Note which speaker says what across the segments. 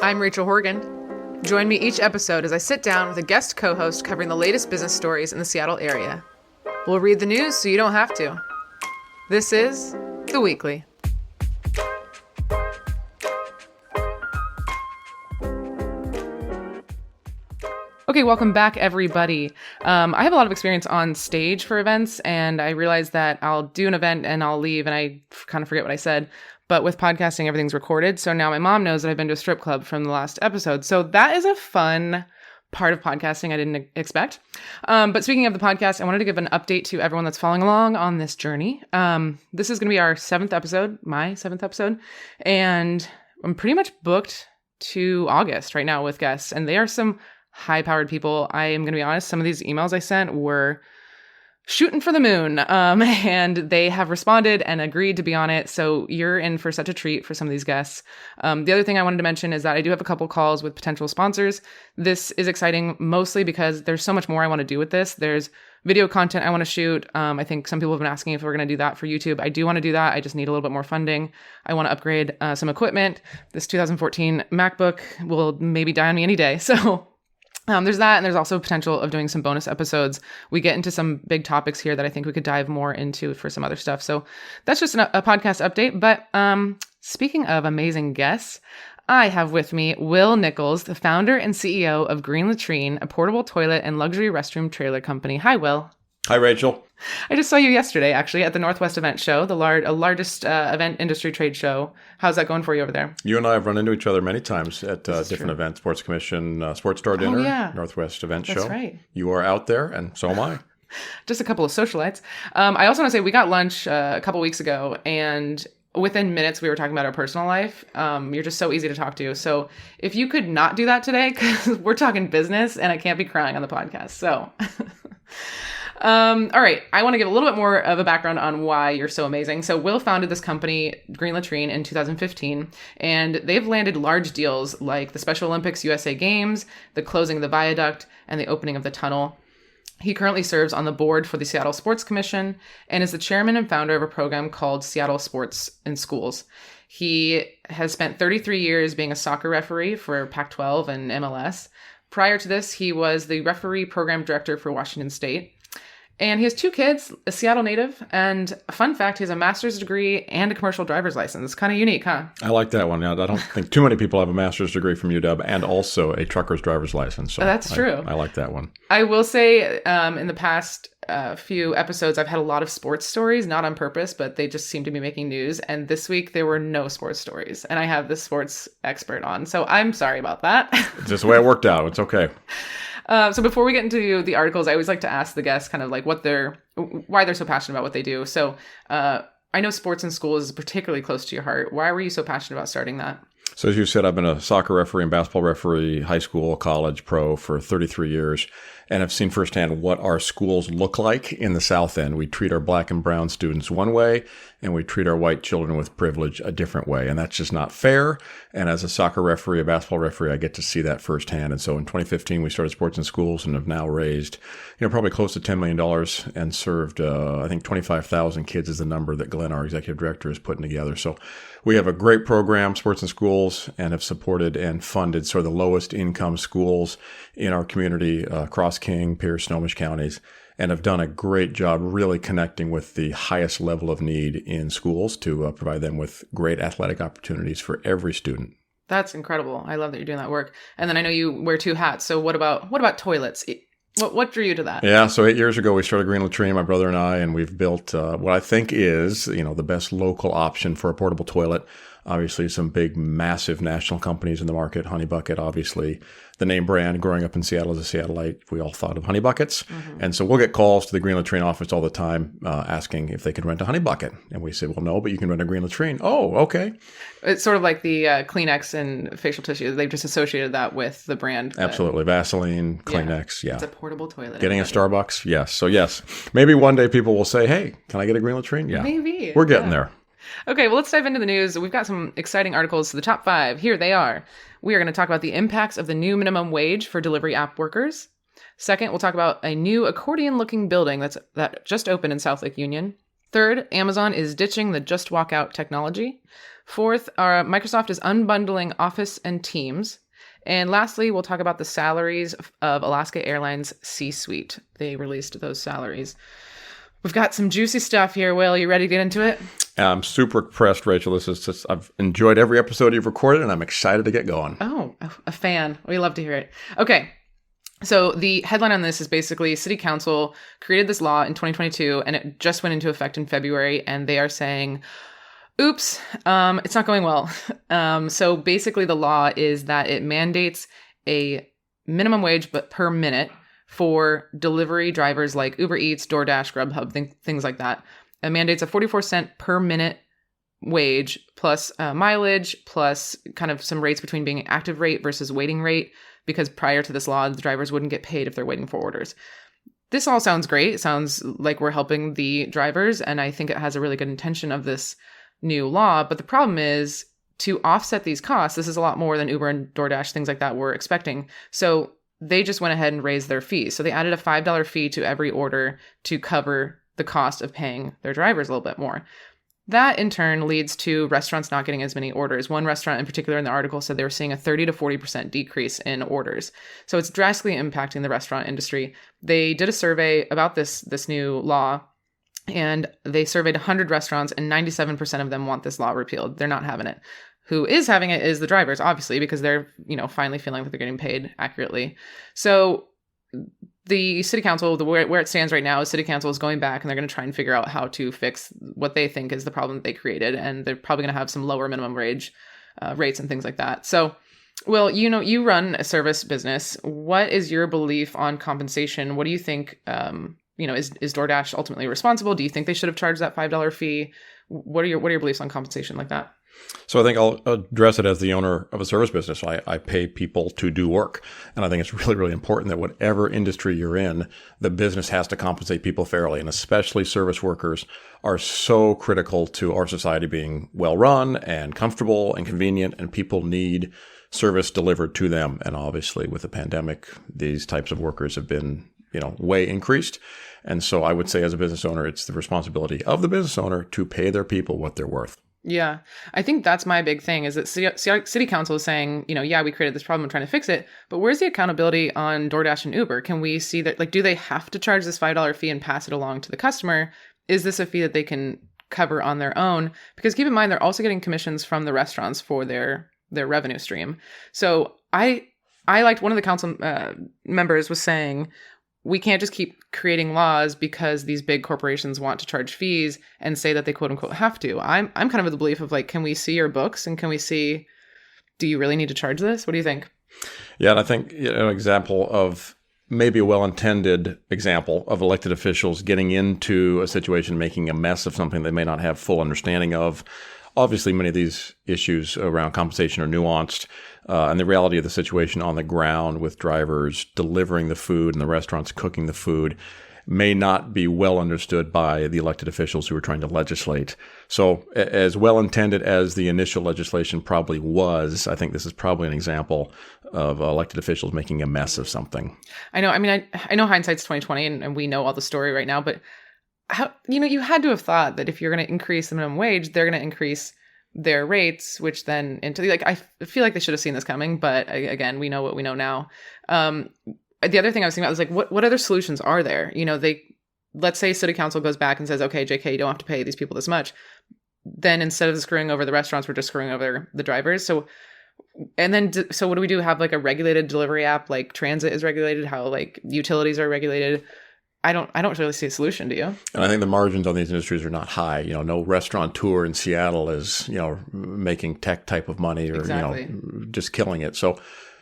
Speaker 1: I'm Rachel Horgan. Join me each episode as I sit down with a guest co-host covering the latest business stories in the Seattle area. We'll read the news so you don't have to. This is The Weekly. Okay, welcome back, everybody. I have a lot of experience on stage for events, and I realize that I'll do an event and I'll leave and I kind of forget what I said. But with podcasting, everything's recorded. So now my mom knows that I've been to a strip club from the last episode. So that is a fun part of podcasting I didn't expect. But speaking of the podcast, I wanted to give an update to everyone that's following along on this journey. This is going to be our my seventh episode. And I'm pretty much booked to August right now with guests. And they are some high-powered people. I am going to be honest, some of these emails I sent were shooting for the moon, and they have responded and agreed to be on it, so you're in for such a treat for some of these guests. The other thing I wanted to mention is that I do have a couple calls with potential sponsors. This is exciting mostly because there's so much more I want to do with this. There's video content I want to shoot. I think some people have been asking if we're going to do that for YouTube. I do want to do that. I just need a little bit more funding. I want to upgrade some equipment. This 2014 MacBook will maybe die on me any day, so there's that, and there's also potential of doing some bonus episodes. We get into some big topics here that I think we could dive more into for some other stuff. So that's just a podcast update. But speaking of amazing guests, I have with me Will Niccolls, the founder and CEO of Green Latrine, a portable toilet and luxury restroom trailer company. Hi, Will.
Speaker 2: Hi, Rachel.
Speaker 1: I just saw you yesterday, actually, at the Northwest Event Show, the largest event industry trade show. How's that going for you over there?
Speaker 2: You and I have run into each other many times at different events, Sports Commission, Sports Store Dinner, Northwest Event Show.
Speaker 1: That's right.
Speaker 2: You are out there, and so am I.
Speaker 1: Just a couple of socialites. I also want to say we got lunch a couple weeks ago, and within minutes we were talking about our personal life. You're just so easy to talk to. So if you could not do that today, because we're talking business, and I can't be crying on the podcast. So... all right. I want to give a little bit more of a background on why you're so amazing. So Will founded this company, Green Latrine, in 2015, and they've landed large deals like the Special Olympics USA Games, the closing of the viaduct, and the opening of the tunnel. He currently serves on the board for the Seattle Sports Commission and is the chairman and founder of a program called Seattle Sports in Schools. He has spent 33 years being a soccer referee for Pac-12 and MLS. Prior to this, he was the referee program director for Washington State. And he has 2 kids, a Seattle native, and a fun fact, he has a master's degree and a commercial driver's license. Kind of unique, huh?
Speaker 2: I like that one. Yeah, I don't think too many people have a master's degree from UW and also a trucker's driver's license. So
Speaker 1: that's true.
Speaker 2: I like that one.
Speaker 1: I will say in the past few episodes, I've had a lot of sports stories, not on purpose, but they just seem to be making news. And this week, there were no sports stories. And I have the sports expert on. So I'm sorry about that.
Speaker 2: It's just the way it worked out. It's okay.
Speaker 1: So before we get into the articles, I always like to ask the guests kind of like why they're so passionate about what they do. So I know sports in school is particularly close to your heart. Why were you so passionate about starting that?
Speaker 2: So as you said, I've been a soccer referee and basketball referee, high school, college, pro for 33 years. And I've seen firsthand what our schools look like in the South End. We treat our black and brown students one way, and we treat our white children with privilege a different way. And that's just not fair. And as a soccer referee, a basketball referee, I get to see that firsthand. And so in 2015, we started Sports in Schools and have now raised, probably close to $10 million and served, I think 25,000 kids is the number that Glenn, our executive director, is putting together. So we have a great program, Sports in Schools, and have supported and funded sort of the lowest income schools in our community, Cross King, Pierce, Snohomish counties, and have done a great job really connecting with the highest level of need in schools to provide them with great athletic opportunities for every student.
Speaker 1: That's incredible. I love that you're doing that work. And then I know you wear 2 hats. So what about toilets? What drew you to that?
Speaker 2: Yeah, so 8 years ago, we started Green Latrine, my brother and I, and we've built what I think is, the best local option for a portable toilet. Obviously, some big, massive national companies in the market. Honey Bucket, obviously, the name brand. Growing up in Seattle as a Seattleite, we all thought of Honey Buckets. Mm-hmm. And so we'll get calls to the Green Latrine office all the time asking if they could rent a Honey Bucket. And we say, well, no, but you can rent a Green Latrine. Oh, okay.
Speaker 1: It's sort of like the Kleenex and facial tissue. They've just associated that with the brand.
Speaker 2: Absolutely. Vaseline, Kleenex, yeah.
Speaker 1: It's a portable toilet.
Speaker 2: Getting a Starbucks? Yes. So yes, maybe one day people will say, hey, can I get a Green Latrine? Yeah.
Speaker 1: Maybe.
Speaker 2: We're getting there.
Speaker 1: Okay, well, let's dive into the news. We've got some exciting articles. So the top 5, here they are. We are going to talk about the impacts of the new minimum wage for delivery app workers. Second, we'll talk about a new accordion-looking building that just opened in South Lake Union. Third, Amazon is ditching the Just Walk Out technology. Fourth, Microsoft is unbundling Office and Teams. And lastly, we'll talk about the salaries of Alaska Airlines C-suite. They released those salaries. We've got some juicy stuff here. Will, you ready to get into it?
Speaker 2: I'm super impressed, Rachel. I've enjoyed every episode you've recorded, and I'm excited to get going.
Speaker 1: Oh, a fan. We love to hear it. Okay. So the headline on this is basically City Council created this law in 2022, and it just went into effect in February, and they are saying, oops, it's not going well. So basically the law is that it mandates a minimum wage but per minute for delivery drivers like Uber Eats, DoorDash, Grubhub, things like that. It mandates a 44-cent per minute wage plus mileage plus kind of some rates between being an active rate versus waiting rate, because prior to this law, the drivers wouldn't get paid if they're waiting for orders. This all sounds great. It sounds like we're helping the drivers, and I think it has a really good intention of this new law. But the problem is, to offset these costs, this is a lot more than Uber and DoorDash, things like that, were expecting. So they just went ahead and raised their fees. So they added a $5 fee to every order to cover the cost of paying their drivers a little bit more. That in turn leads to restaurants not getting as many orders. One restaurant in particular in the article said they were seeing a 30 to 40% decrease in orders. So it's drastically impacting the restaurant industry. They did a survey about this new law, and they surveyed 100 restaurants, and 97% of them want this law repealed. They're not having it. Who is having it is the drivers, obviously, because they're, finally feeling like they're getting paid accurately. So the city council, where it stands right now, is city council is going back and they're going to try and figure out how to fix what they think is the problem that they created. And they're probably going to have some lower minimum wage rates and things like that. So, Will, you run a service business. What is your belief on compensation? What do you think, is DoorDash ultimately responsible? Do you think they should have charged that $5 fee? What are your beliefs on compensation like that?
Speaker 2: So I think I'll address it as the owner of a service business. I pay people to do work. And I think it's really, really important that whatever industry you're in, the business has to compensate people fairly. And especially service workers are so critical to our society being well run and comfortable and convenient. And people need service delivered to them. And obviously with the pandemic, these types of workers have been, way increased. And so I would say as a business owner, it's the responsibility of the business owner to pay their people what they're worth.
Speaker 1: Yeah, I think that's my big thing is that city council is saying, we created this problem, we're trying to fix it. But where's the accountability on DoorDash and Uber? Can we see that, do they have to charge this $5 fee and pass it along to the customer? Is this a fee that they can cover on their own? Because keep in mind, they're also getting commissions from the restaurants for their revenue stream. So I liked one of the council members was saying, we can't just keep creating laws because these big corporations want to charge fees and say that they quote unquote have to. I'm kind of of the belief of can we see your books and can we see, do you really need to charge this? What do you think?
Speaker 2: Yeah, and I think an example of maybe a well-intended example of elected officials getting into a situation, making a mess of something they may not have full understanding of. Obviously, many of these issues around compensation are nuanced, and the reality of the situation on the ground with drivers delivering the food and the restaurants cooking the food may not be well understood by the elected officials who are trying to legislate. So as well-intended as the initial legislation probably was, I think this is probably an example of elected officials making a mess of something.
Speaker 1: I know. I mean, I know hindsight's 2020 and we know all the story right now, but how, you had to have thought that if you're going to increase the minimum wage, they're going to increase their rates, which then I feel like they should have seen this coming, but again, we know what we know now. The other thing I was thinking about was what other solutions are there? Let's say city council goes back and says, okay, JK, you don't have to pay these people this much. Then instead of screwing over the restaurants, we're just screwing over the drivers. So what do we do? Have a regulated delivery app, like transit is regulated, how utilities are regulated. I don't really see a solution, do you? And
Speaker 2: I think the margins on these industries are not high. No restaurateur in Seattle is, making tech type of money or,
Speaker 1: exactly.
Speaker 2: Just killing it. So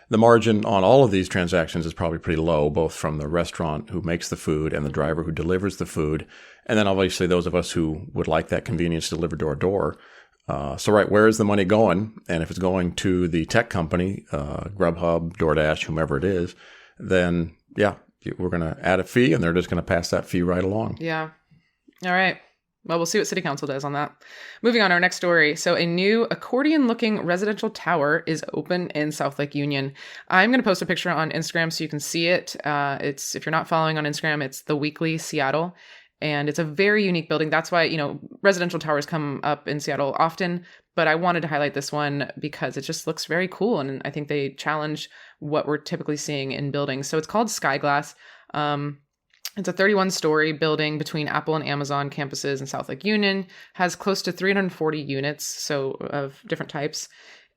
Speaker 2: the margin on all of these transactions is probably pretty low, both from the restaurant who makes the food and the driver who delivers the food. And then obviously those of us who would like that convenience delivered door to door. Where is the money going? And if it's going to the tech company, Grubhub, DoorDash, whomever it is, then yeah, we're going to add a fee and they're just going to pass that fee right along.
Speaker 1: Yeah. All right. Well, we'll see what city council does on that. Moving on, our next story. So a new accordion-looking residential tower is open in South Lake Union. I'm going to post a picture on Instagram so you can see it. If you're not following on Instagram, it's The Weekly Seattle. And it's a very unique building. That's why, residential towers come up in Seattle often, but I wanted to highlight this one because it just looks very cool. And I think they challenge what we're typically seeing in buildings. So it's called Skyglass. It's a 31-story building between Apple and Amazon campuses in South Lake Union, has close to 340 units, so of different types.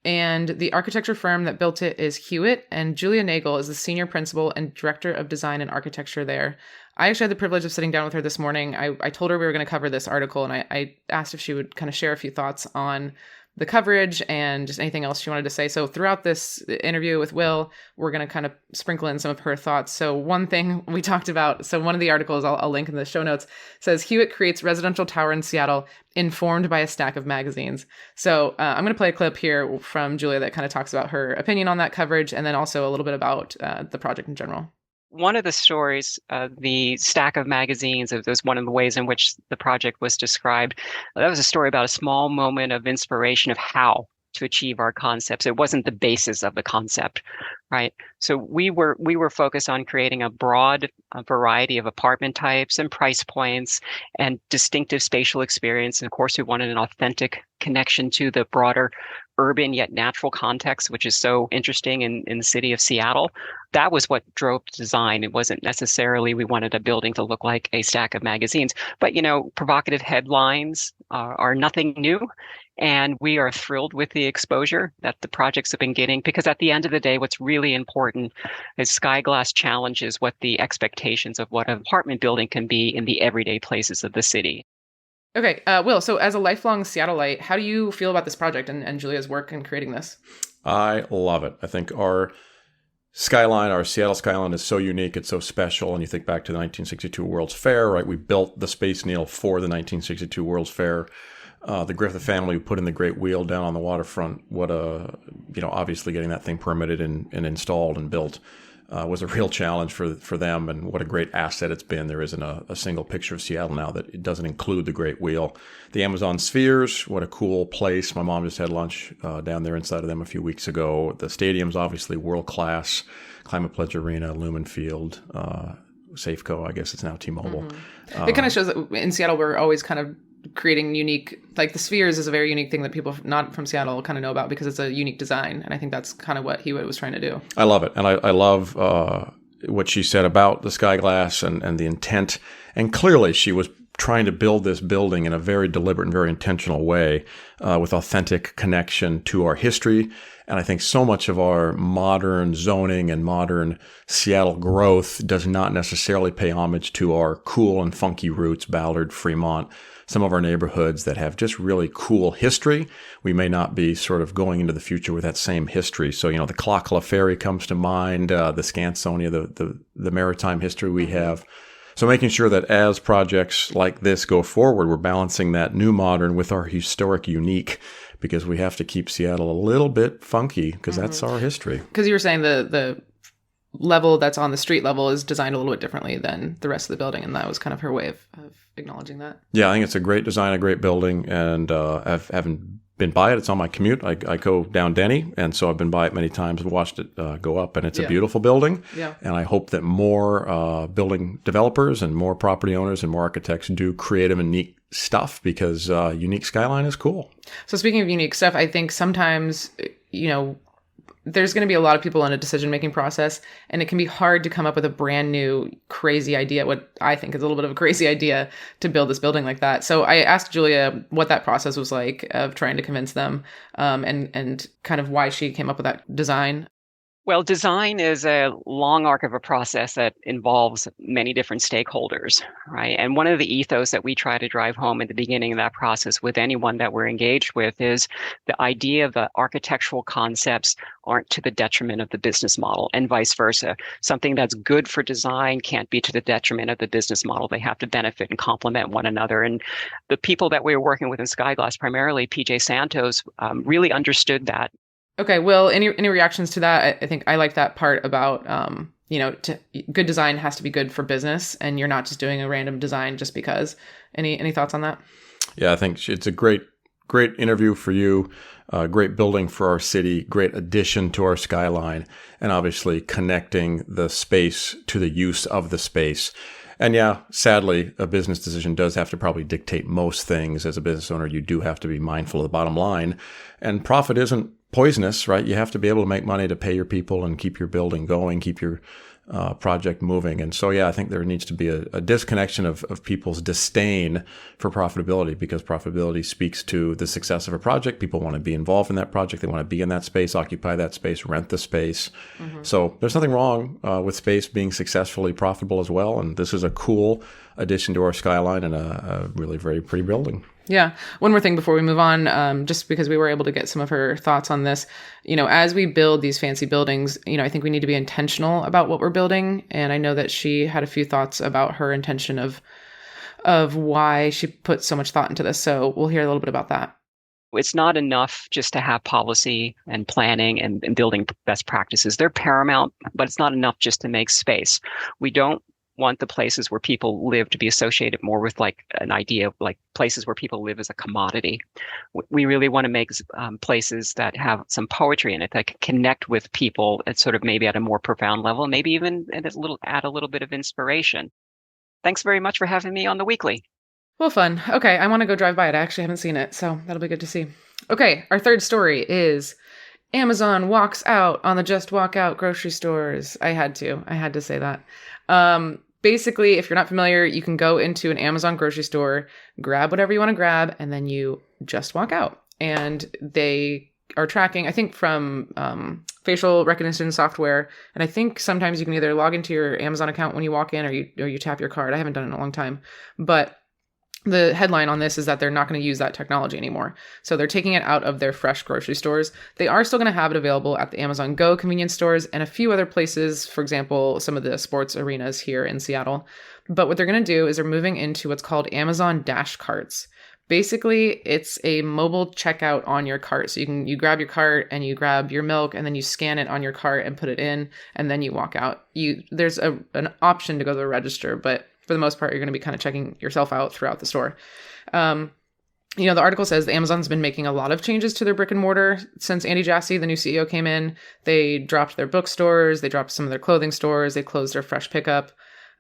Speaker 1: And the architecture firm that built it is Hewitt, and Julia Nagel is the senior principal and director of design and architecture there. I actually had the privilege of sitting down with her this morning. I told her we were going to cover this article, and I asked if she would kind of share a few thoughts on the coverage and just anything else she wanted to say. So throughout this interview with Will, we're going to kind of sprinkle in some of her thoughts. So one thing we talked about, so one of the articles I'll link in the show notes, says Hewitt creates residential tower in Seattle informed by a stack of magazines. So I'm going to play a clip here from Julia that kind of talks about her opinion on that coverage, and then also a little bit about the project in general.
Speaker 3: One of the stories, the stack of magazines, it was one of the ways in which the project was described. That was a story about a small moment of inspiration of how to achieve our concepts. It wasn't the basis of the concept, right? So we were focused on creating a broad variety of apartment types and price points and distinctive spatial experience. And of course, we wanted an authentic connection to the broader urban yet natural context, which is so interesting in the city of Seattle. That was what drove design. It wasn't necessarily we wanted a building to look like a stack of magazines, but provocative headlines are nothing new. And we are thrilled with the exposure that the projects have been getting, because at the end of the day, what's really important is Skyglass challenges what the expectations of what an apartment building can be in the everyday places of the city.
Speaker 1: Okay, Will, so as a lifelong Seattleite, how do you feel about this project and Julia's work in creating this?
Speaker 2: I love it. I think our skyline, our Seattle skyline, is so unique. It's so special. And you think back to the 1962 World's Fair, right? We built the Space Needle for the 1962 World's Fair. The Griffith family put in the Great Wheel down on the waterfront. Obviously getting that thing permitted and installed and built was a real challenge for them, and what a great asset it's been. There isn't a single picture of Seattle now that it doesn't include the Great Wheel. The Amazon Spheres, what a cool place. My mom just had lunch down there inside of them a few weeks ago. The stadium's obviously world-class. Climate Pledge Arena, Lumen Field, Safeco, I guess it's now T-Mobile.
Speaker 1: Mm-hmm. It kind of shows that in Seattle, we're always kind of creating unique, like the Spheres is a very unique thing that people not from Seattle kind of know about because it's a unique design. And I think that's kind of what Hewitt was trying to do. I
Speaker 2: love it. And I love what she said about the Skyglass and the intent. And clearly she was trying to build this building in a very deliberate and very intentional way with authentic connection to our history. And I think so much of our modern zoning and modern Seattle growth does not necessarily pay homage to our cool and funky roots, Ballard, Fremont, some of our neighborhoods that have just really cool history. We may not be sort of going into the future with that same history. So, the Kalakala Ferry comes to mind, the Scansonia, the maritime history we have. So making sure that as projects like this go forward, we're balancing that new modern with our historic unique, because we have to keep Seattle a little bit funky because that's our history.
Speaker 1: Because you were saying the level that's on the street level is designed a little bit differently than the rest of the building, and that was kind of her way of acknowledging that.
Speaker 2: Yeah, I think it's a great design, a great building, and I haven't been by it. It's on my commute. I go down Denny, and so I've been by it many times and watched it go up, and it's a beautiful building. Yeah. And I hope that more building developers and more property owners and more architects do creative and neat stuff, because unique skyline is cool.
Speaker 1: So speaking of unique stuff, I think sometimes, there's going to be a lot of people in a decision-making process, and it can be hard to come up with a brand new crazy idea, what I think is a little bit of a crazy idea to build this building like that. So I asked Julia what that process was like of trying to convince them, and kind of why she came up with that design.
Speaker 3: Well, design is a long arc of a process that involves many different stakeholders, right? And one of the ethos that we try to drive home at the beginning of that process with anyone that we're engaged with is the idea of the architectural concepts aren't to the detriment of the business model, and vice versa. Something that's good for design can't be to the detriment of the business model. They have to benefit and complement one another. And the people that we were working with in Skyglass, primarily PJ Santos, really understood that.
Speaker 1: Okay, well, any reactions to that? I think I like that part about, good design has to be good for business, and you're not just doing a random design just because. Any thoughts on that?
Speaker 2: Yeah, I think it's a great interview for you, great building for our city, great addition to our skyline, and obviously connecting the space to the use of the space. And yeah, sadly, a business decision does have to probably dictate most things. As a business owner, you do have to be mindful of the bottom line. And profit isn't poisonous, right? You have to be able to make money to pay your people and keep your building going, keep your project moving. And so, yeah, I think there needs to be a disconnection of people's disdain for profitability, because profitability speaks to the success of a project. People want to be involved in that project. They want to be in that space, occupy that space, rent the space. So there's nothing wrong with space being successfully profitable as well. And this is a cool addition to our skyline and a really very pretty building.
Speaker 1: Yeah. One more thing before we move on, just because we were able to get some of her thoughts on this, as we build these fancy buildings, I think we need to be intentional about what we're building. And I know that she had a few thoughts about her intention of why she put so much thought into this. So we'll hear a little bit about that.
Speaker 3: It's not enough just to have policy and planning and building best practices. They're paramount, but it's not enough just to make space. We don't want the places where people live to be associated more with like an idea of like places where people live as a commodity. We really want to make places that have some poetry in it, that can connect with people at sort of maybe at a more profound level, maybe even add a little bit of inspiration. Thanks very much for having me on the Weekly.
Speaker 1: Well, fun. Okay, I want to go drive by it. I actually haven't seen it, so that'll be good to see. Okay, our third story is Amazon walks out on the Just Walk Out grocery stores. I had to say that. Basically, if you're not familiar, you can go into an Amazon grocery store, grab whatever you want to grab, and then you just walk out. And they are tracking, I think, from facial recognition software. And I think sometimes you can either log into your Amazon account when you walk in, or you tap your card. I haven't done it in a long time. But the headline on this is that they're not going to use that technology anymore. So they're taking it out of their fresh grocery stores. They are still going to have it available at the Amazon Go convenience stores and a few other places, for example, some of the sports arenas here in Seattle. But what they're going to do is they're moving into what's called Amazon Dash Carts. Basically, it's a mobile checkout on your cart. So you grab your cart and you grab your milk and then you scan it on your cart and put it in, and then you walk out. There's an option to go to the register, but for the most part, you're going to be kind of checking yourself out throughout the store. The article says that Amazon's been making a lot of changes to their brick and mortar since Andy Jassy, the new CEO, came in. They dropped their bookstores. They dropped some of their clothing stores. They closed their fresh pickup.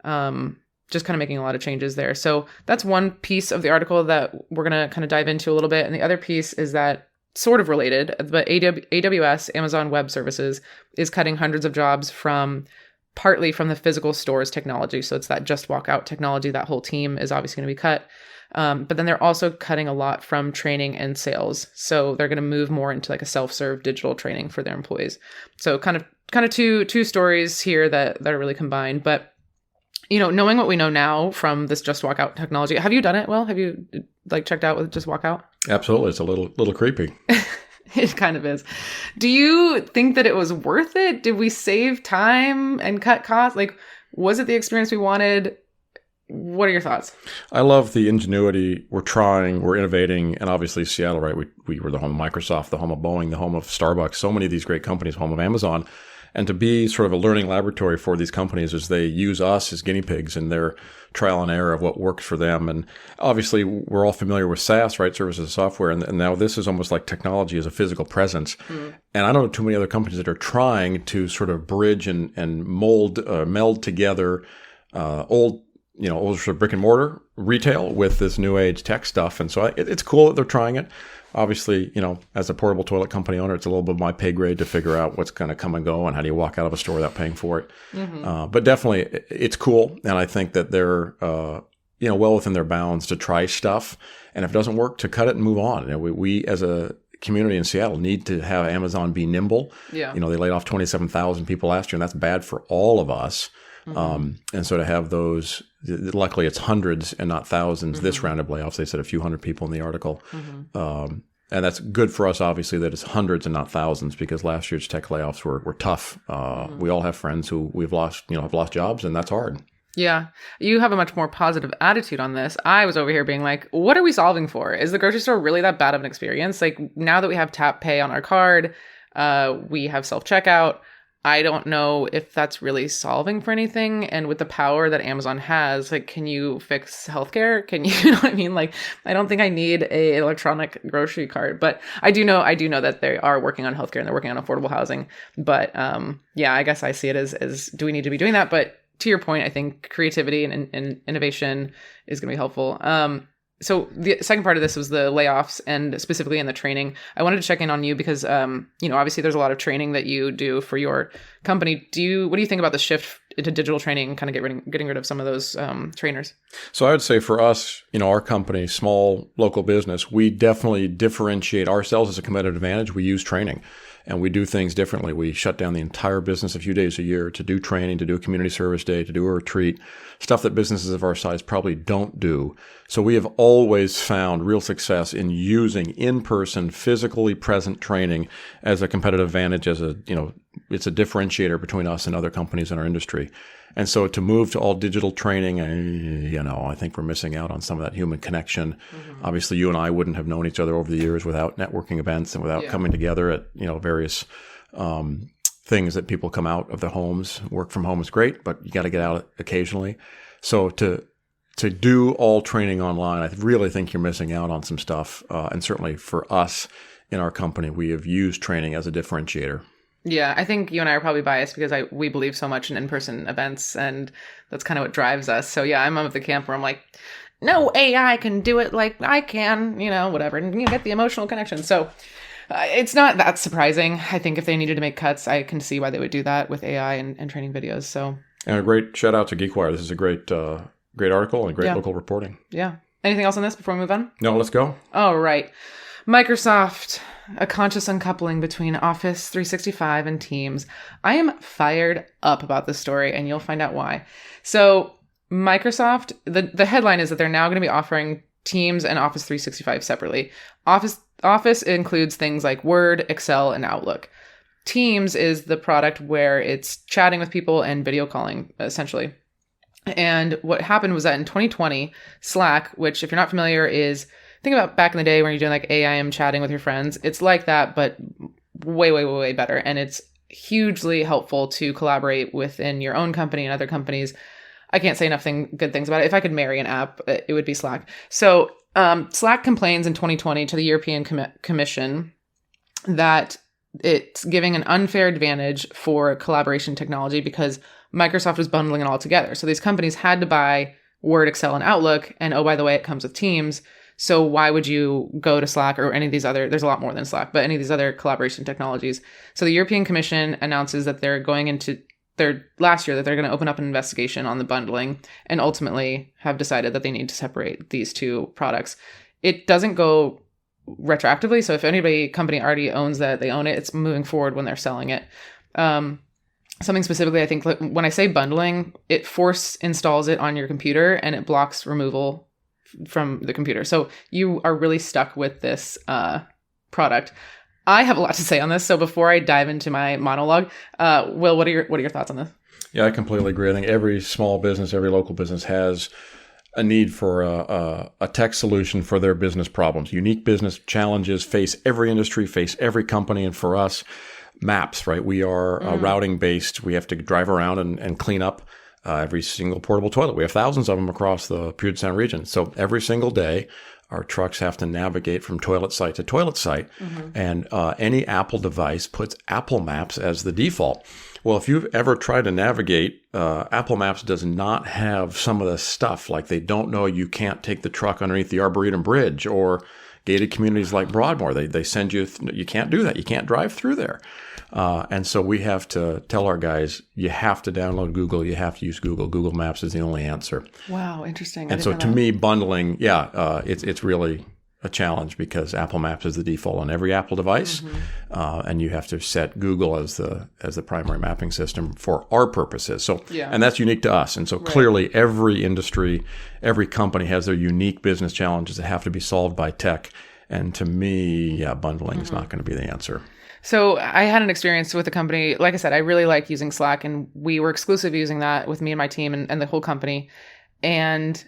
Speaker 1: Just kind of making a lot of changes there. So that's one piece of the article that we're going to kind of dive into a little bit. And the other piece is that sort of related, but AWS, Amazon Web Services, is cutting hundreds of jobs partly from the physical stores technology. So it's that just walk out technology. That whole team is obviously going to be cut. But then they're also cutting a lot from training and sales. So they're going to move more into like a self-serve digital training for their employees. So kind of two stories here that are really combined. But, knowing what we know now from this just walk out technology, have you done it? Well, have you checked out with just walk out?
Speaker 2: Absolutely. It's a little creepy.
Speaker 1: It kind of is. Do you think that it was worth it? Did we save time and cut costs? Was it the experience we wanted? What are your thoughts?
Speaker 2: I love the ingenuity. We're trying, we're innovating, and obviously Seattle, right? We were the home of Microsoft, the home of Boeing, the home of Starbucks, so many of these great companies, home of Amazon. And to be sort of a learning laboratory for these companies as they use us as guinea pigs in their trial and error of what works for them. And obviously, we're all familiar with SaaS, right? Services and software. And now this is almost like technology as a physical presence. And I don't know too many other companies that are trying to sort of bridge and meld together old sort of brick and mortar retail with this new age tech stuff. And so it's cool that they're trying it. Obviously, as a portable toilet company owner, it's a little bit of my pay grade to figure out what's going to come and go and how do you walk out of a store without paying for it. But definitely, it's cool. And I think that they're, well within their bounds to try stuff. And if it doesn't work, to cut it and move on. We as a community in Seattle need to have Amazon be nimble. Yeah. They laid off 27,000 people last year, and that's bad for all of us. And so to have those, luckily it's hundreds and not thousands this round of layoffs. They said a few hundred people in the article. And that's good for us, obviously, that it's hundreds and not thousands, because last year's tech layoffs were tough. We all have friends who we've lost, have lost jobs, and that's hard.
Speaker 1: Yeah. You have a much more positive attitude on this. I was over here being like, what are we solving for? Is the grocery store really that bad of an experience? Now that we have tap pay on our card, we have self-checkout. I don't know if that's really solving for anything. And with the power that Amazon has, can you fix healthcare? Can you know what I mean? I don't think I need a electronic grocery cart, but I do know that they are working on healthcare and they're working on affordable housing. But I guess I see it as do we need to be doing that? But to your point, I think creativity and innovation is going to be helpful. So the second part of this was the layoffs and specifically in the training. I wanted to check in on you because, obviously there's a lot of training that you do for your company. What do you think about the shift into digital training, kind of getting rid of some of those trainers?
Speaker 2: So I would say for us, our company, small local business, we definitely differentiate ourselves as a competitive advantage. We use training. And we do things differently. We shut down the entire business a few days a year to do training, to do a community service day, to do a retreat, stuff that businesses of our size probably don't do. So we have always found real success in using in-person, physically present training as a competitive advantage, it's a differentiator between us and other companies in our industry. And so to move to all digital training, I think we're missing out on some of that human connection. Mm-hmm. Obviously, you and I wouldn't have known each other over the years without networking events and without coming together at, various things that people come out of their homes. Work from home is great, but you got to get out occasionally. So to do all training online, I really think you're missing out on some stuff. And certainly for us in our company, we have used training as a differentiator.
Speaker 1: Yeah, I think you and I are probably biased because we believe so much in in-person events, and that's kind of what drives us. So yeah, I'm of the camp where I'm like, no AI can do it like I can, whatever, and you get the emotional connection. So it's not that surprising. I think if they needed to make cuts, I can see why they would do that with AI and training videos. So
Speaker 2: and a great shout out to GeekWire. This is a great article and great local reporting.
Speaker 1: Yeah. Anything else on this before we move on?
Speaker 2: No, let's go.
Speaker 1: All right. Microsoft, a conscious uncoupling between Office 365 and Teams. I am fired up about this story, and you'll find out why. So Microsoft, the headline is that they're now going to be offering Teams and Office 365 separately. Office includes things like Word, Excel, and Outlook. Teams is the product where it's chatting with people and video calling, essentially. And what happened was that in 2020, Slack, which if you're not familiar is, think about back in the day when you're doing like AIM chatting with your friends. It's like that, but way, way, way, way better. And it's hugely helpful to collaborate within your own company and other companies. I can't say enough good things about it. If I could marry an app, it would be Slack. So Slack complains in 2020 to the European Commission that it's giving an unfair advantage for collaboration technology because Microsoft was bundling it all together. So these companies had to buy Word, Excel, and Outlook. And oh, by the way, it comes with Teams. So why would you go to Slack or any of these other, there's a lot more than Slack, but any of these other collaboration technologies. So the European Commission announces that they're going into last year that they're going to open up an investigation on the bundling and ultimately have decided that they need to separate these two products. It doesn't go retroactively. So if company already owns that, they own it, it's moving forward when they're selling it. Something specifically, I think when I say bundling, it force installs it on your computer and it blocks removal from the computer. So you are really stuck with this product. I have a lot to say on this. So before I dive into my monologue, Will, what are your thoughts on this?
Speaker 2: Yeah, I completely agree. I think every small business, every local business has a need for a tech solution for their business problems. Unique business challenges face every industry, face every company. And for us, maps, right? We are routing based. We have to drive around and clean up every single portable toilet. We have thousands of them across the Puget Sound region. So every single day, our trucks have to navigate from toilet site to toilet site. Mm-hmm. And any Apple device puts Apple Maps as the default. Well, if you've ever tried to navigate, Apple Maps does not have some of the stuff. Like they don't know you can't take the truck underneath the Arboretum Bridge or gated communities like Broadmoor. They send you, you can't do that. You can't drive through there. And so we have to tell our guys, you have to download Google. You have to use Google. Google Maps is the only answer.
Speaker 1: Wow, interesting.
Speaker 2: And so to me, bundling, it's really a challenge because Apple Maps is the default on every Apple device. Mm-hmm. And you have to set Google as the primary mapping system for our purposes. So, and that's unique to us. And so clearly every industry, every company has their unique business challenges that have to be solved by tech. And to me, bundling is not going to be the answer.
Speaker 1: So I had an experience with a company. Like I said, I really like using Slack, and we were exclusive using that with me and my team and the whole company. And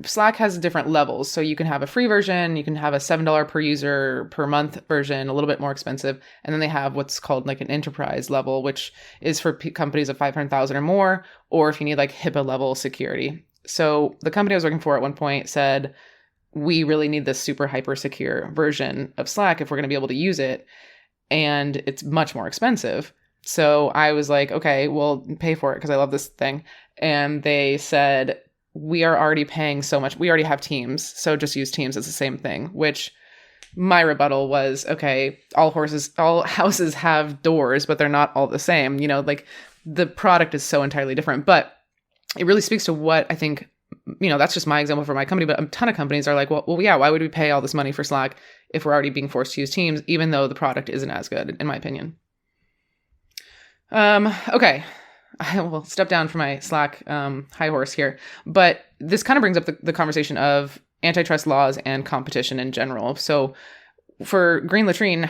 Speaker 1: Slack has different levels. So you can have a free version, you can have a $7 per user per month version, a little bit more expensive. And then they have what's called like an enterprise level, which is for companies of 500,000 or more, or if you need like HIPAA level security. So the company I was working for at one point said, we really need this super hyper secure version of Slack if we're going to be able to use it. And it's much more expensive. So I was like, okay, well, pay for it because I love this thing. And they said, we are already paying so much. We already have Teams. So just use Teams. It's the same thing, which my rebuttal was, okay, all houses have doors, but they're not all the same. Like the product is so entirely different. But it really speaks to what I think, that's just my example for my company, but a ton of companies are like, well, yeah, why would we pay all this money for Slack if we're already being forced to use Teams, even though the product isn't as good, in my opinion. Okay. I will step down from my Slack high horse here, but this kind of brings up the conversation of antitrust laws and competition in general. So for Green Latrine,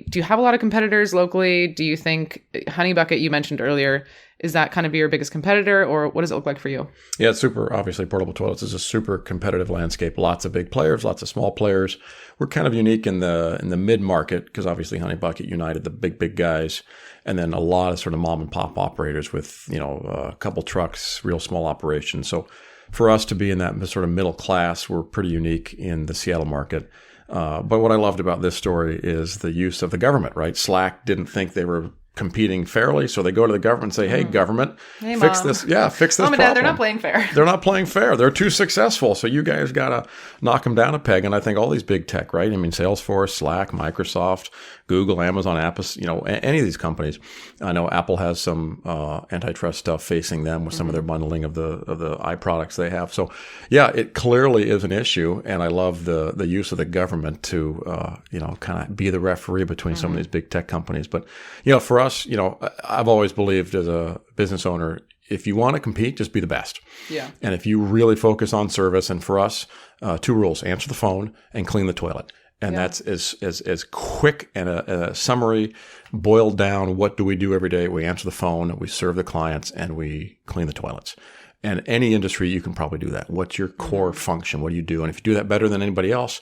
Speaker 1: do you have a lot of competitors locally? Do you think Honey Bucket, you mentioned earlier, is that kind of your biggest competitor, or what does it look like for you?
Speaker 2: Yeah, it's super. Obviously, portable toilets is a super competitive landscape. Lots of big players, lots of small players. We're kind of unique in the mid market because obviously Honey Bucket united the big guys, and then a lot of sort of mom and pop operators with a couple trucks, real small operations. So for us to be in that sort of middle class, we're pretty unique in the Seattle market. But what I loved about this story is the use of the government, right? Slack didn't think they were competing fairly, so they go to the government and say, hey, government, fix
Speaker 1: Mom.
Speaker 2: this. Yeah, fix this
Speaker 1: Mom and
Speaker 2: problem.
Speaker 1: Dad, they're not playing fair.
Speaker 2: They're not playing fair. They're too successful. So you guys got to knock them down a peg. And I think all these big tech, right? I mean, Salesforce, Slack, Microsoft, Google, Amazon, Apple, any of these companies. I know Apple has some antitrust stuff facing them with some of their bundling of the iProducts they have. So yeah, it clearly is an issue. And I love the use of the government to, kind of be the referee between some of these big tech companies. But, for us, I've always believed as a business owner, if you want to compete, just be the best.
Speaker 1: Yeah.
Speaker 2: And if you really focus on service, and for us, 2 rules: answer the phone and clean the toilet. And that's as quick and a summary, boiled down. What do we do every day? We answer the phone, we serve the clients, and we clean the toilets. And any industry, you can probably do that. What's your core function? What do you do? And if you do that better than anybody else,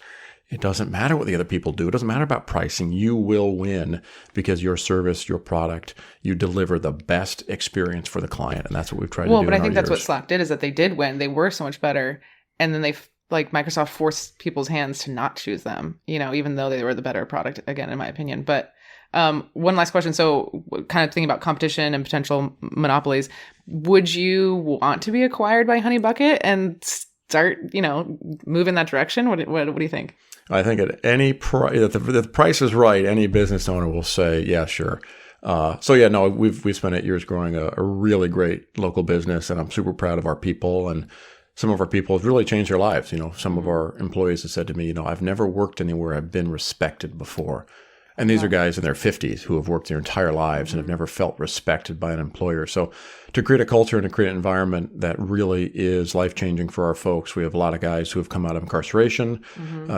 Speaker 2: it doesn't matter what the other people do. It doesn't matter about pricing. You will win because your service, your product, you deliver the best experience for the client. And that's what we've tried to do.
Speaker 1: Well, but I think that's what Slack did, is that they did win. They were so much better. And then Microsoft forced people's hands to not choose them, even though they were the better product, again, in my opinion. But one last question. So kind of thinking about competition and potential monopolies, would you want to be acquired by Honey Bucket and start, move in that direction? What do you think?
Speaker 2: I think at any price, if the price is right, any business owner will say, yeah, sure. We've spent 8 years growing a really great local business, and I'm super proud of our people. And some of our people have really changed their lives. Some of our employees have said to me, I've never worked anywhere I've been respected before. And these are guys in their 50s who have worked their entire lives and have never felt respected by an employer. So to create a culture and to create an environment that really is life-changing for our folks, we have a lot of guys who have come out of incarceration.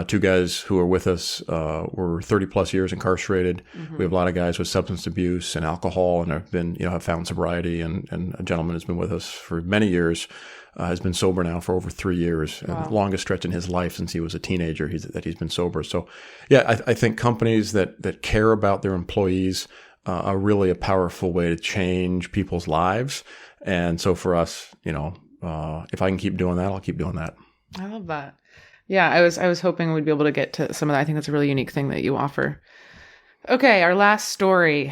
Speaker 2: 2 guys who are with us were 30-plus years incarcerated. We have a lot of guys with substance abuse and alcohol and have been, have found sobriety. And a gentleman has been with us for many years. Has been sober now for over 3 years, the longest stretch in his life since he was a teenager that he's been sober. So, yeah, I think companies that care about their employees are really a powerful way to change people's lives. And so for us, if I can keep doing that, I'll keep doing that.
Speaker 1: I love that. Yeah, I was hoping we'd be able to get to some of that. I think that's a really unique thing that you offer. Okay, our last story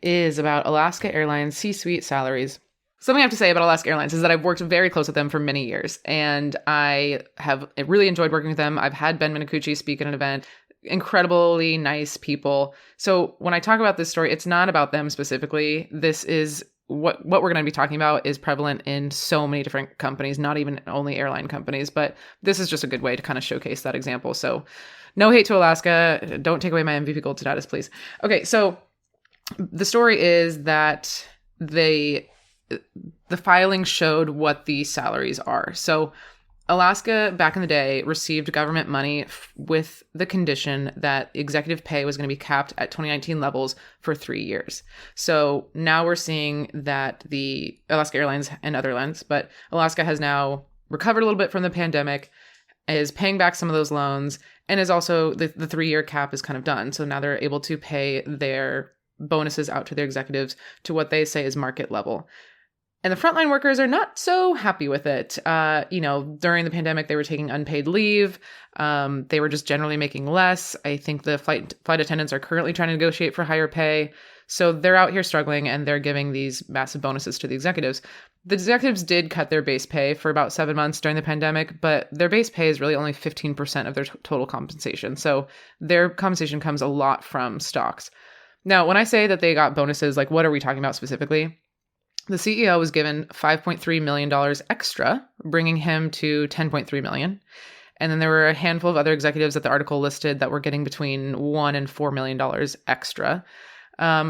Speaker 1: is about Alaska Airlines C-suite salaries. Something I have to say about Alaska Airlines is that I've worked very close with them for many years, and I have really enjoyed working with them. I've had Ben Minicucci speak at an event. Incredibly nice people. So when I talk about this story, it's not about them specifically. This is what we're going to be talking about is prevalent in so many different companies, not even only airline companies, but this is just a good way to kind of showcase that example. So no hate to Alaska. Don't take away my MVP Gold status, please. Okay, so the story is that the filing showed what the salaries are. So Alaska back in the day received government money with the condition that executive pay was going to be capped at 2019 levels for 3 years. So now we're seeing that the Alaska Airlines and other airlines, but Alaska has now recovered a little bit from the pandemic, is paying back some of those loans, and is also the 3-year cap is kind of done. So now they're able to pay their bonuses out to their executives to what they say is market level. And the frontline workers are not so happy with it. During the pandemic, they were taking unpaid leave. They were just generally making less. I think the flight attendants are currently trying to negotiate for higher pay. So they're out here struggling and they're giving these massive bonuses to the executives. The executives did cut their base pay for about 7 months during the pandemic, but their base pay is really only 15% of their total compensation. So their compensation comes a lot from stocks. Now, when I say that they got bonuses, like what are we talking about specifically? The CEO was given $5.3 million extra, bringing him to $10.3 million. And then there were a handful of other executives that the article listed that were getting between $1 and $4 million extra.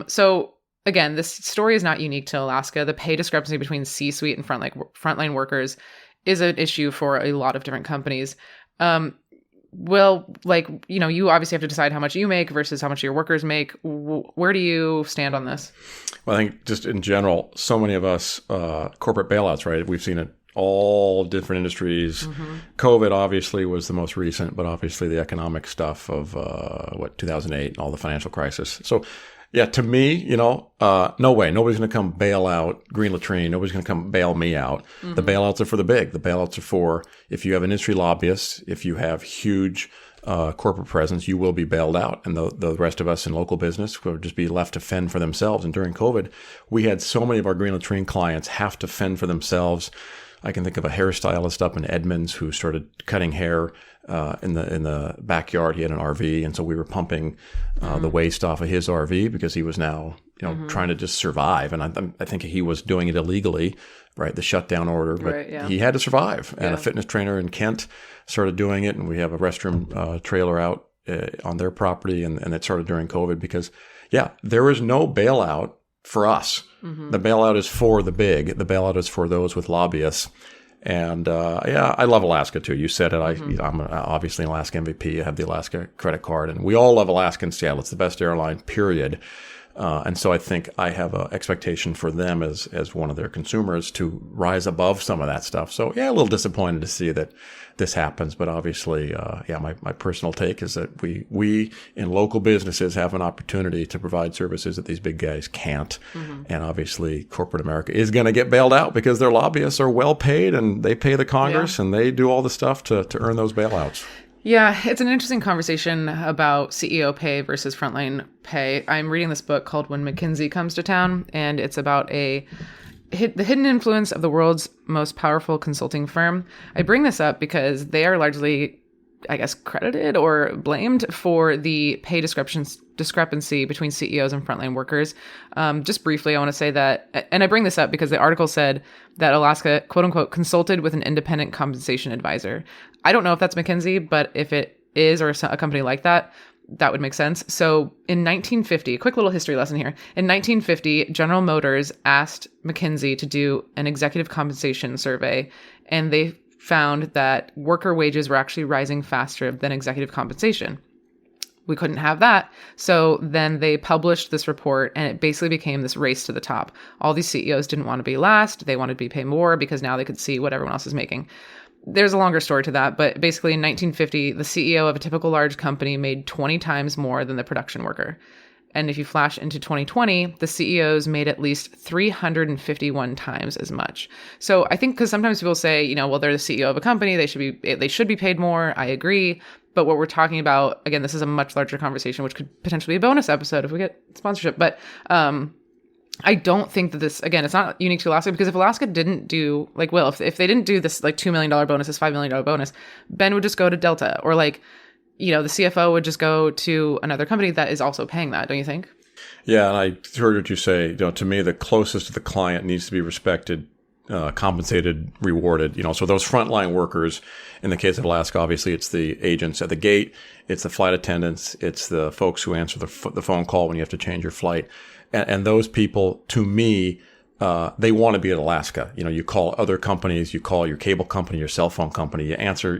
Speaker 1: So again, this story is not unique to Alaska. The pay discrepancy between C-suite and frontline workers is an issue for a lot of different companies. You obviously have to decide how much you make versus how much your workers make. Where do you stand on this?
Speaker 2: Well, I think just in general, so many of us, corporate bailouts, right? We've seen it all different industries. Mm-hmm. COVID obviously was the most recent, but obviously the economic stuff of 2008 and all the financial crisis. So yeah, to me, no way. Nobody's going to come bail out Green Latrine. Nobody's going to come bail me out. Mm-hmm. The bailouts are for the big. The bailouts are for if you have an industry lobbyist, if you have huge corporate presence, you will be bailed out. And the rest of us in local business will just be left to fend for themselves. And during COVID, we had so many of our Green Latrine clients have to fend for themselves. I can think of a hairstylist up in Edmonds who started cutting hair in the backyard. He had an RV, and so we were pumping the waste off of his RV because he was now trying to just survive. And I think he was doing it illegally, right? The shutdown order, but he had to survive. And a fitness trainer in Kent started doing it, and we have a restroom trailer out on their property, and it started during COVID because there was no bailout for us. Mm-hmm. The bailout is for the big. The bailout is for those with lobbyists. And I love Alaska too. You said it. I'm obviously an Alaska MVP. I have the Alaska credit card, and we all love Alaska and Seattle. It's the best airline, period. And so I think I have an expectation for them as one of their consumers to rise above some of that stuff. So a little disappointed to see that this happens, but obviously, my personal take is that we in local businesses have an opportunity to provide services that these big guys can't. Mm-hmm. And obviously corporate America is going to get bailed out because their lobbyists are well paid and they pay the Congress and they do all the stuff to earn those bailouts.
Speaker 1: Yeah, it's an interesting conversation about CEO pay versus frontline pay. I'm reading this book called When McKinsey Comes to Town, and it's about the hidden influence of the world's most powerful consulting firm. I bring this up because they are largely, I guess, credited or blamed for the pay discrepancy between CEOs and frontline workers. Just briefly, I want to say that, and I bring this up because the article said that Alaska, quote unquote, consulted with an independent compensation advisor. I don't know if that's McKinsey, but if it is, or a company like that, that would make sense. So in 1950, a quick little history lesson here. In 1950, General Motors asked McKinsey to do an executive compensation survey, and they found that worker wages were actually rising faster than executive compensation. We couldn't have that. So then they published this report, and it basically became this race to the top. All these CEOs didn't want to be last. They wanted to be paid more because now they could see what everyone else is making. There's a longer story to that, but basically in 1950, the CEO of a typical large company made 20 times more than the production worker. And if you flash into 2020, the CEOs made at least 351 times as much. So I think because sometimes people say, well, they're the CEO of a company, they should be paid more. I agree. But what we're talking about, again, this is a much larger conversation, which could potentially be a bonus episode if we get sponsorship. But I don't think that this, again, it's not unique to Alaska, because if Alaska didn't do, if they didn't do this $2 million bonus, this $5 million bonus, Ben would just go to Delta, or the CFO would just go to another company that is also paying that, don't you think?
Speaker 2: Yeah, and I heard what you say. To me, the closest to the client needs to be respected, compensated, rewarded. So those frontline workers, in the case of Alaska, obviously it's the agents at the gate, it's the flight attendants, it's the folks who answer the phone call when you have to change your flight. And those people, to me, they want to be at Alaska. You call other companies, you call your cable company, your cell phone company, you answer,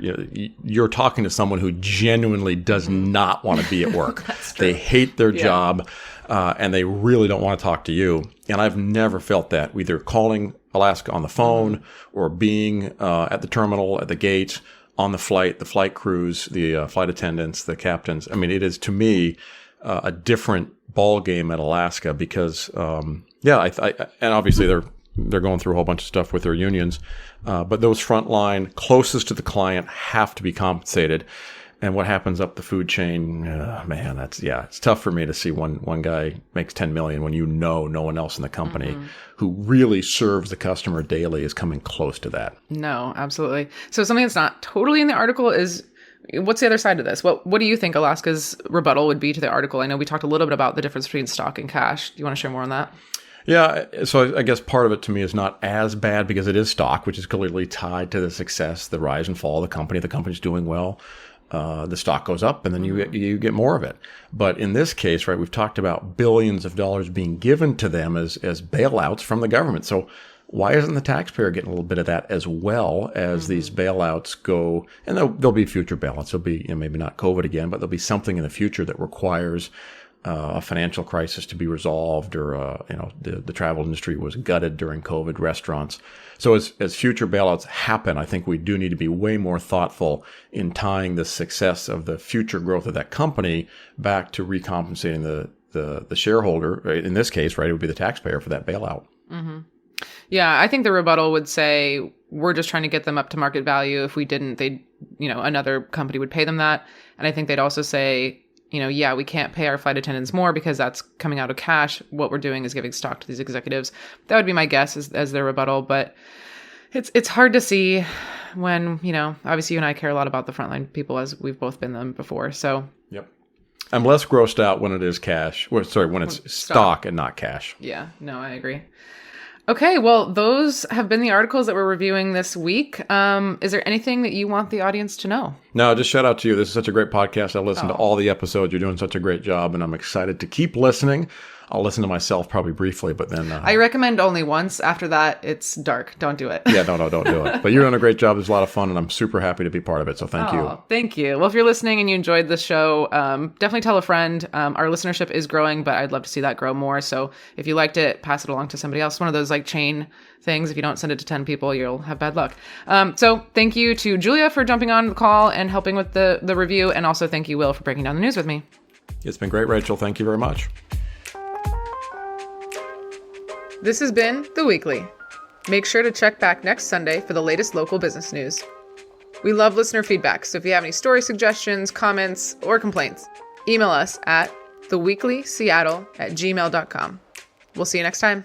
Speaker 2: you're talking to someone who genuinely does not want to be at work.
Speaker 1: That's true.
Speaker 2: They hate their job, and they really don't want to talk to you. And I've never felt that, either calling Alaska on the phone or being at the terminal, at the gate, on the flight crews, the flight attendants, the captains. I mean, it is, to me, a different ball game at Alaska because, and obviously they're going through a whole bunch of stuff with their unions, but those frontline closest to the client have to be compensated. And what happens up the food chain, man, it's tough for me to see one guy makes 10 million when no one else in the company who really serves the customer daily is coming close to that.
Speaker 1: No, absolutely. So something that's not totally in the article is, what's the other side of this? What do you think Alaska's rebuttal would be to the article? I know we talked a little bit about the difference between stock and cash. Do you want to share more on that?
Speaker 2: Yeah, so I guess part of it to me is not as bad because it is stock, which is clearly tied to the success, the rise and fall of the company. The company's doing well. The stock goes up and then you get more of it. But in this case, right, we've talked about billions of dollars being given to them as bailouts from the government. So why isn't the taxpayer getting a little bit of that as well as these bailouts go? And there'll be future bailouts. There'll be, maybe not COVID again, but there'll be something in the future that requires a financial crisis to be resolved, or the travel industry was gutted during COVID, restaurants. So as future bailouts happen, I think we do need to be way more thoughtful in tying the success of the future growth of that company back to recompensating the shareholder. In this case, right, it would be the taxpayer for that bailout. Mm-hmm.
Speaker 1: Yeah, I think the rebuttal would say we're just trying to get them up to market value. If we didn't, they'd, another company would pay them that. And I think they'd also say, yeah, we can't pay our flight attendants more because that's coming out of cash. What we're doing is giving stock to these executives. That would be my guess as their rebuttal. But it's hard to see when, obviously you and I care a lot about the frontline people as we've both been them before. So
Speaker 2: yep. I'm less grossed out when it is cash. When it's stock and not cash.
Speaker 1: Yeah, no, I agree. Okay, well, those have been the articles that we're reviewing this week. Is there anything that you want the audience to know?
Speaker 2: No, just shout out to you. This is such a great podcast. I listened to all the episodes. You're doing such a great job, and I'm excited to keep listening. I'll listen to myself probably briefly, but then...
Speaker 1: I recommend only once. After that, it's dark. Don't do it.
Speaker 2: Yeah, no, don't do it. But you're doing a great job. There's a lot of fun, and I'm super happy to be part of it, so thank you.
Speaker 1: Thank you. Well, if you're listening and you enjoyed this show, definitely tell a friend. Our listenership is growing, but I'd love to see that grow more. So if you liked it, pass it along to somebody else. One of those chain things. If you don't send it to 10 people, you'll have bad luck. So thank you to Julia for jumping on the call and helping with the review. And also thank you, Will, for breaking down the news with me.
Speaker 2: It's been great, Rachel. Thank you very much.
Speaker 1: This has been The Weekly. Make sure to check back next Sunday for the latest local business news. We love listener feedback, so if you have any story suggestions, comments, or complaints, email us at theweeklyseattle@gmail.com. We'll see you next time.